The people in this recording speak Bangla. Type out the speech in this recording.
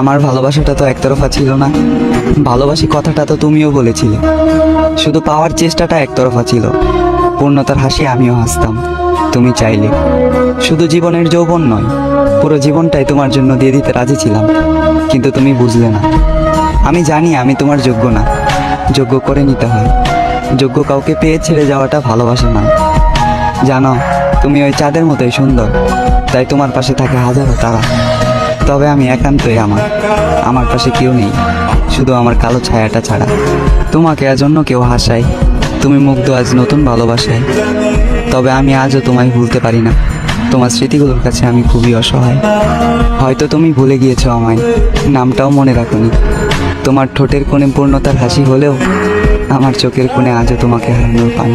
আমার ভালোবাসাটা তো একতরফা ছিল না, ভালোবাসি কথাটা তো তুমিও বলেছিলে। শুধু পাওয়ার চেষ্টাটা একতরফা ছিল। পূর্ণতার হাসি আমিও হাসতাম, তুমি চাইলে। শুধু জীবনের যৌবন নয়, পুরো জীবনটাই তোমার জন্য দিয়ে দিতে রাজি ছিলাম, কিন্তু তুমি বুঝলে না। আমি জানি আমি তোমার যোগ্য না, যোগ্য করে নিতে হয়। যোগ্য কাউকে পেয়ে ছেড়ে যাওয়াটা ভালোবাসা নয়। জানো, তুমি ওই চাঁদের মতোই সুন্দর, তাই তোমার পাশে থাকে হাজারো তারা। তবে আমি একান্তই আমার পাশে কেউ নেই, শুধু আমার কালো ছায়াটা ছাড়া। তোমাকে আজ অন্য কেউ হাসায়, তুমি মুগ্ধ আজ নতুন ভালোবাসায়। তবে আমি আজও তোমায় ভুলতে পারি না, তোমার স্মৃতিগুলোর কাছে আমি খুবই অসহায়। হয়তো তুমি ভুলে গিয়েছো আমায়, নামটাও মনে রাখোনি। তোমার ঠোঁটের কোণে পূর্ণতার হাসি হলেও আমার চোখের কোণে আজও তোমাকে হারানোর পানি।